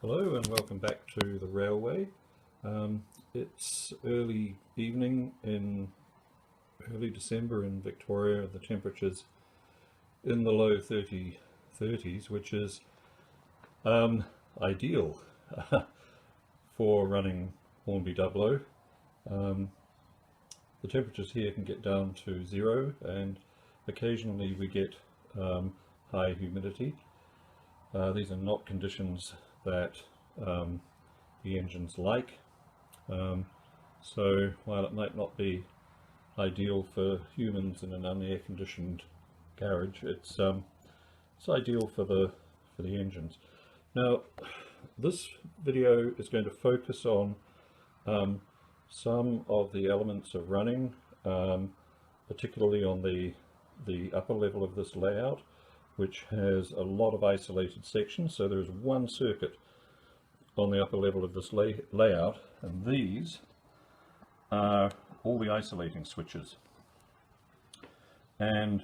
Hello and welcome back to the railway. It's early evening in early December in Victoria. The temperature's in the low 30s, which is ideal for running Hornby Dublo. The temperatures here can get down to 0 and occasionally we get high humidity. These are not conditions that the engines like. So while it might not be ideal for humans in an unair conditioned garage, it's ideal for the engines. Now this video is going to focus on some of the elements of running, particularly on the upper level of this layout, which has a lot of isolated sections. So there's one circuit on the upper level of this layout, and these are all the isolating switches. And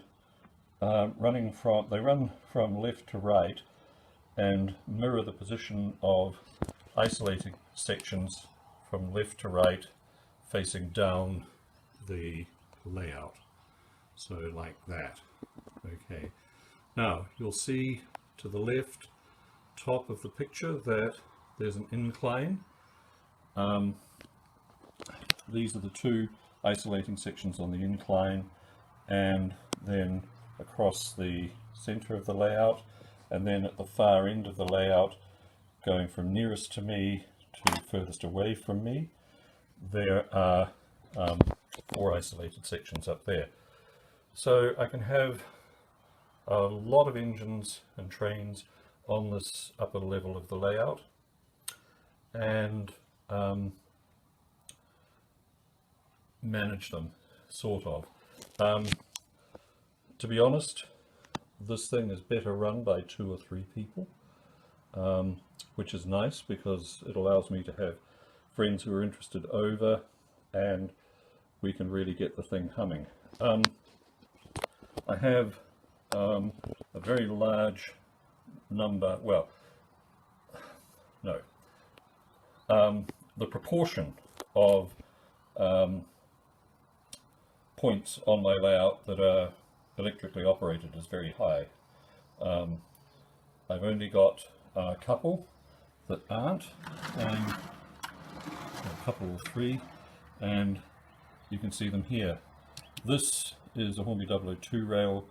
they run from left to right and mirror the position of isolating sections from left to right facing down the layout. So like that. Okay. Now you'll see to the left top of the picture that there's an incline. These are the two isolating sections on the incline, and then across the center of the layout, and then at the far end of the layout, going from nearest to me to furthest away from me, there are 4 isolated sections up there. So I can have a lot of engines and trains on this upper level of the layout, and manage them, sort of. To be honest, this thing is better run by 2 or 3 people, which is nice because it allows me to have friends who are interested over and we can really get the thing humming. I have a very large number, well, no, the proportion of points on my layout that are electrically operated is very high. I've only got a couple that aren't, and a couple or 3, and you can see them here. This is a Hornby Dublo 2-rail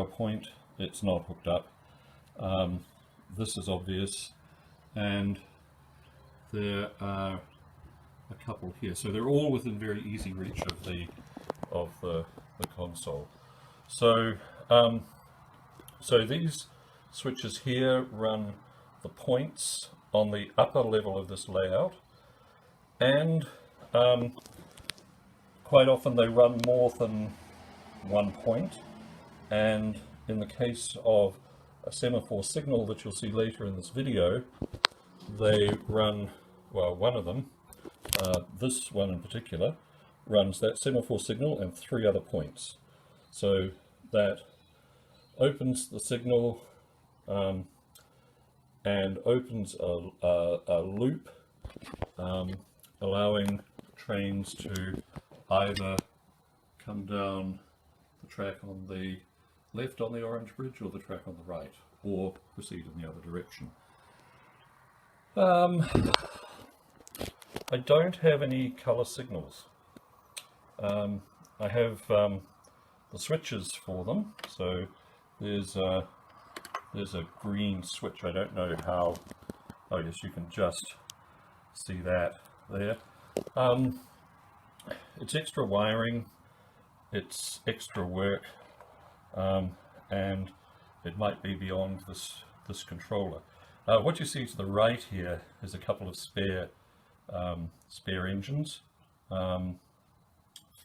point. It's not hooked up. This is obvious, and there are a couple here. So they're all within very easy reach of the console. So so these switches here run the points on the upper level of this layout, and quite often they run more than one point, and in the case of a semaphore signal that you'll see later in this video, they run, well, one of them, this one in particular, runs that semaphore signal and 3 other points. So that opens the signal and opens a loop, allowing trains to either come down the track on the left on the orange bridge or the track on the right, or proceed in the other direction. I don't have any color signals. I have the switches for them. So there's a green switch. I don't know how. Oh yes, you can just see that there. It's extra wiring. It's extra work, and it might be beyond this controller. What you see to the right here is a couple of spare engines.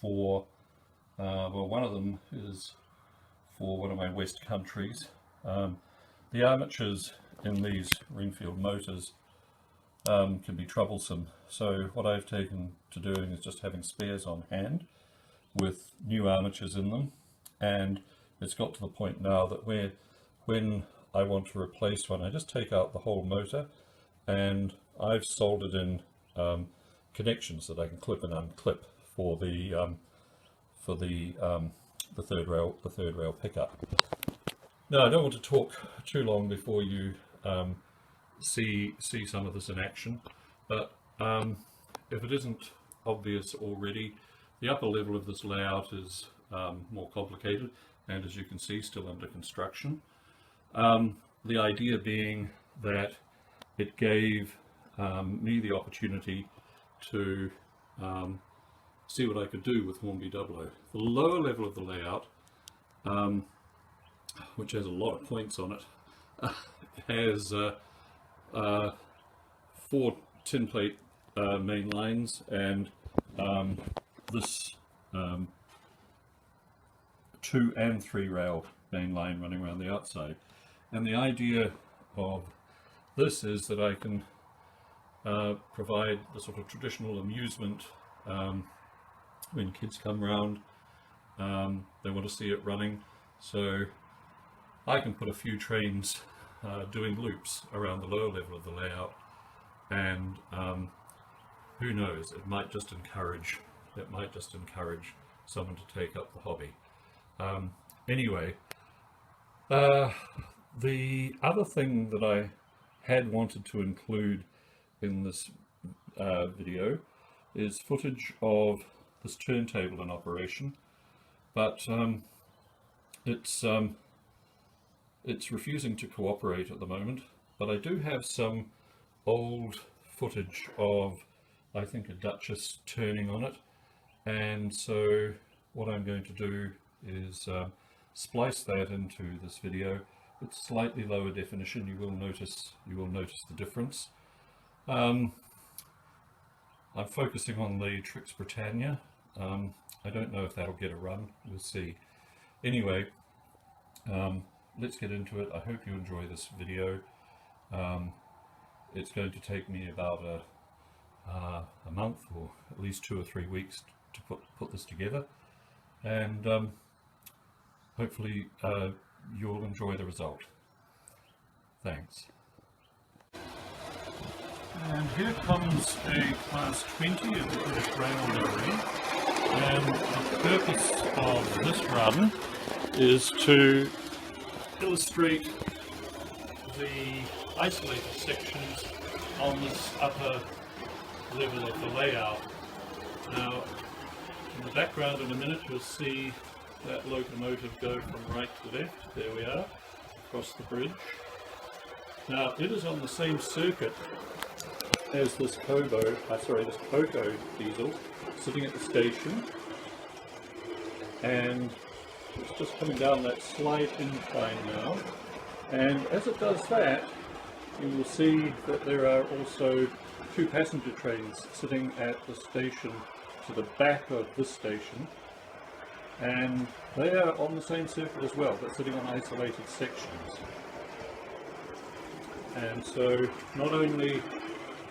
For well, one of them is for one of my West countries. The armatures in these Renfield motors can be troublesome, so what I've taken to doing is just having spares on hand with new armatures in them, and it's got to the point now that when I want to replace one, I just take out the whole motor and I've soldered in connections that I can clip and unclip for the third rail pickup. Now, I don't want to talk too long before you see some of this in action, but if it isn't obvious already, the upper level of this layout is more complicated, and as you can see, still under construction. The idea being that it gave me the opportunity to see what I could do with Hornby Dublo. The lower level of the layout, which has a lot of points on it, has 4 tin plate main lines and this 2 and 3 rail main line running around the outside. And the idea of this is that I can provide the sort of traditional amusement when kids come round, they want to see it running, so I can put a few trains doing loops around the lower level of the layout, and who knows, it might just encourage someone to take up the hobby. Anyway, the other thing that I had wanted to include in this video is footage of this turntable in operation, but it's refusing to cooperate at the moment. But I do have some old footage of, I think, a Duchess turning on it, and so what I'm going to do is splice that into this video. It's slightly lower definition. You will notice the difference. I'm focusing on the Trix Britannia. I don't know if that'll get a run. We'll see. Anyway, let's get into it. I hope you enjoy this video. It's going to take me about a month, or at least 2 or 3 weeks to put this together, and hopefully you'll enjoy the result. Thanks. And here comes a Class 20 of the British Rail livery, and the purpose of this run is to illustrate the isolated sections on this upper level of the layout. Now, in the background in a minute you'll see that locomotive go from right to left. There we are, across the bridge. Now, it is on the same circuit as this Kobo diesel sitting at the station, and it's just coming down that slight incline now, and as it does that, you will see that there are also 2 passenger trains sitting at the station to the back of this station, and they are on the same circuit as well, but sitting on isolated sections. And so not only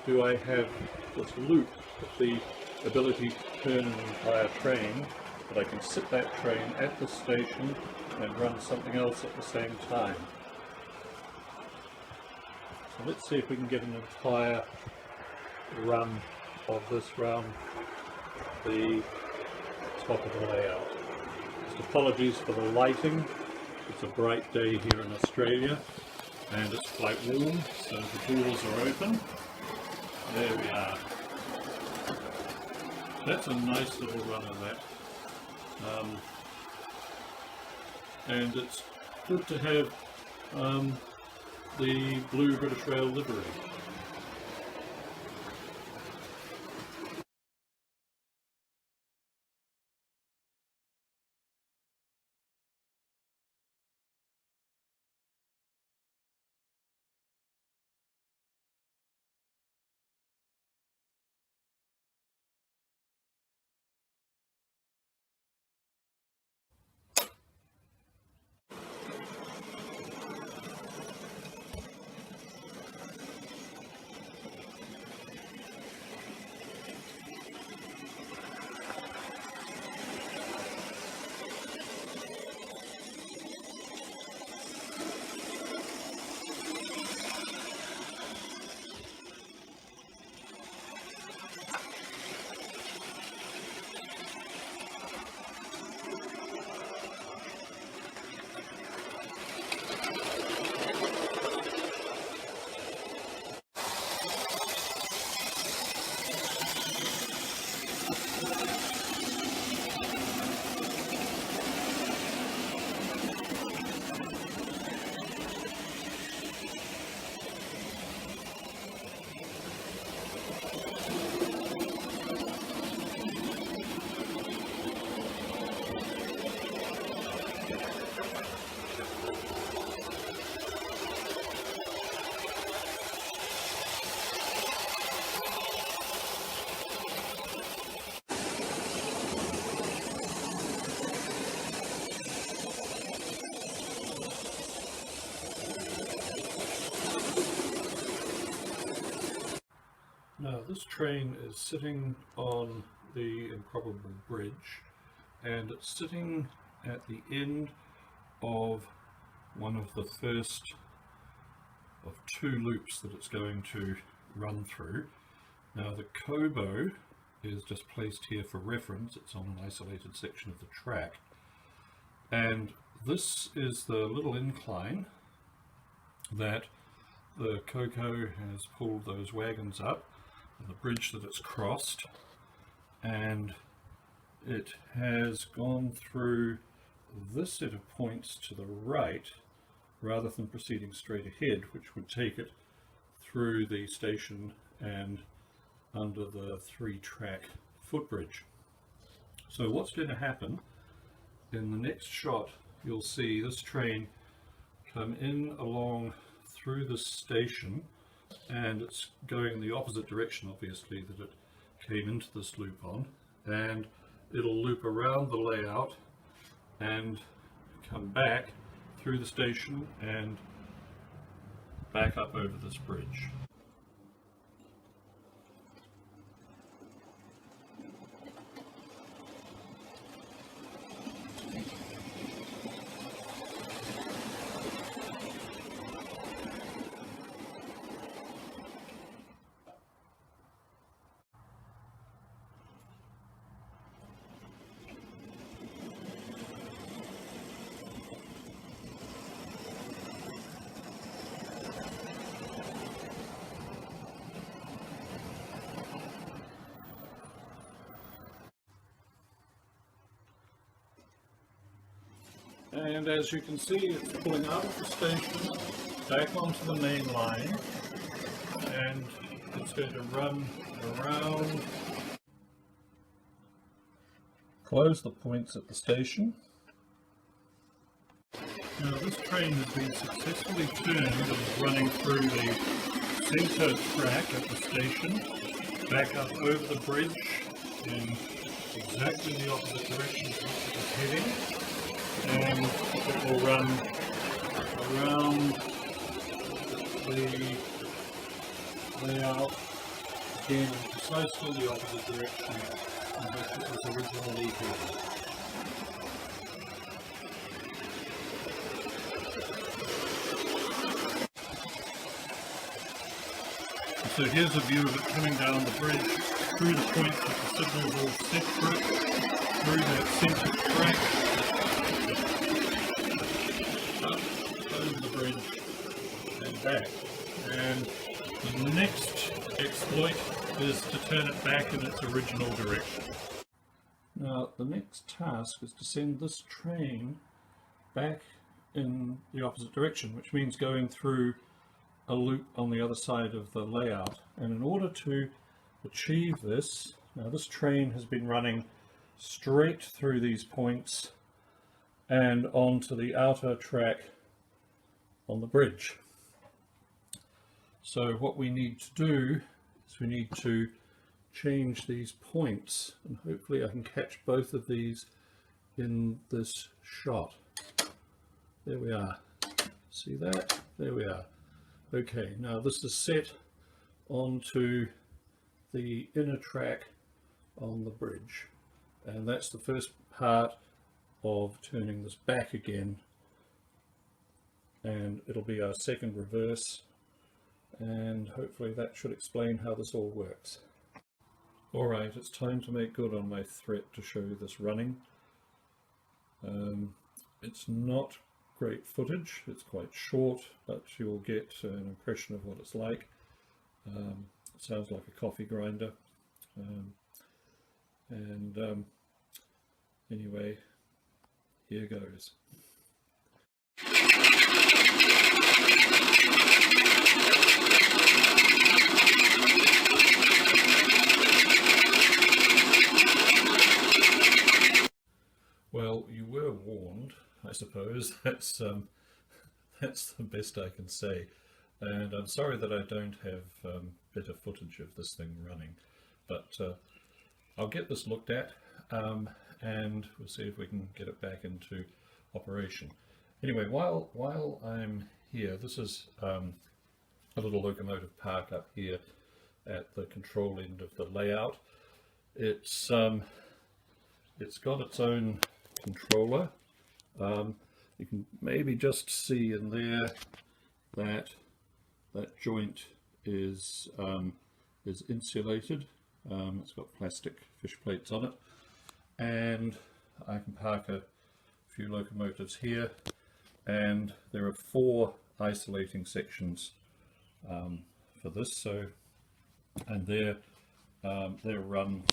do I have this loop with the ability to turn an entire train, but I can sit that train at the station and run something else at the same time. So let's see if we can get an entire run of this round the top of the layout. Just apologies for the lighting. It's a bright day here in Australia and it's quite warm, so the doors are open. There we are. That's a nice little run of that. And it's good to have the blue British Rail livery. Now this train is sitting on the improbable bridge, and it's sitting at the end of one of the first of two loops that it's going to run through. Now the kobo is just placed here for reference. It's on an isolated section of the track, and this is the little incline that the Coco has pulled those wagons up, and the bridge that it's crossed, and it has gone through this set of points to the right rather than proceeding straight ahead, which would take it through the station and under the 3-track footbridge. So what's going to happen in the next shot, you'll see this train come in along through the station, and it's going in the opposite direction obviously that it came into this loop on, and it'll loop around the layout and come back through the station and back up over this bridge. And as you can see, it's pulling out of the station back onto the main line, and it's going to run around, close the points at the station. Now this train has been successfully turned and is running through the centre track at the station, back up over the bridge in exactly the opposite direction to which it is heading, and it will run around the layout again in precisely the opposite direction in which it was originally headed. So here's a view of it coming down the bridge through the points that the signals all set for it, through that centre track, up over the bridge and back. And the next exploit is to turn it back in its original direction. Now the next task is to send this train back in the opposite direction, which means going through a loop on the other side of the layout. And in order to achieve this, now this train has been running straight through these points and onto the outer track on the bridge. So what we need to do is we need to change these points, and hopefully I can catch both of these in this shot. There we are. See that? There we are. Okay, now this is set onto the inner track on the bridge, and that's the first part of turning this back again, and it'll be our second reverse, and hopefully that should explain how this all works. Alright, it's time to make good on my threat to show this running. It's not great footage, it's quite short, but you'll get an impression of what it's like. It sounds like a coffee grinder, anyway, here goes. Well, you were warned, I suppose. That's the best I can say, and I'm sorry that I don't have better footage of this thing running, but I'll get this looked at and we'll see if we can get it back into operation. Anyway, while I'm here, this is a little locomotive park up here at the control end of the layout. It's got its own controller. You can maybe just see in there that that joint is insulated. It's got plastic fish plates on it, and I can park a few locomotives here, and there are 4 isolating sections for this. So, and they're run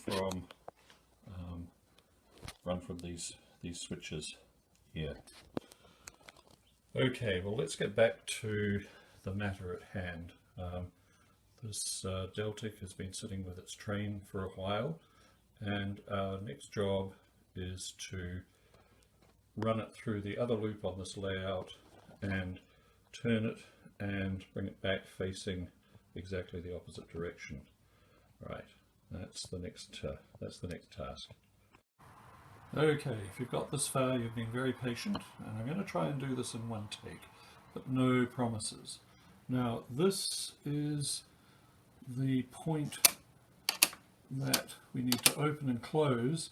from these switches here. Okay, well, let's get back to the matter at hand. This Deltic has been sitting with its train for a while, and our next job is to run it through the other loop on this layout and turn it and bring it back facing exactly the opposite direction. Right, that's the next task. Okay, if you've got this far, you've been very patient, and I'm going to try and do this in one take, but no promises. Now, this is the point that we need to open and close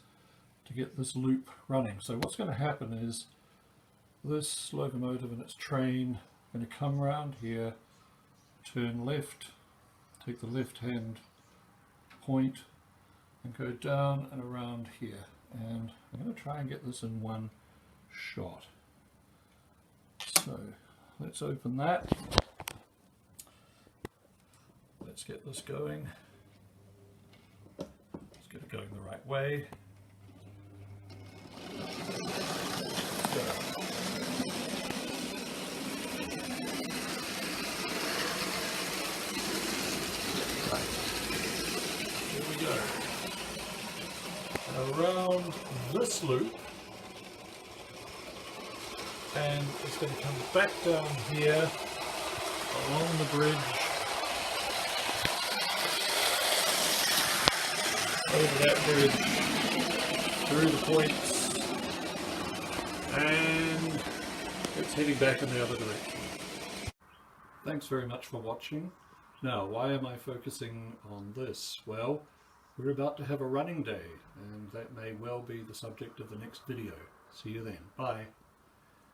to get this loop running. So what's going to happen is this locomotive and its train are going to come around here, turn left, take the left hand point and go down and around here. And I'm going to try and get this in one shot. So let's open that. Let's get this going. Let's get it going the right way. Right. Here we go. Around this loop, and it's going to come back down here along the bridge, over that bridge, through the points, and it's heading back in the other direction. Thanks very much for watching. Now, why am I focusing on this? Well, we're about to have a running day, and that may well be the subject of the next video. See you then. Bye.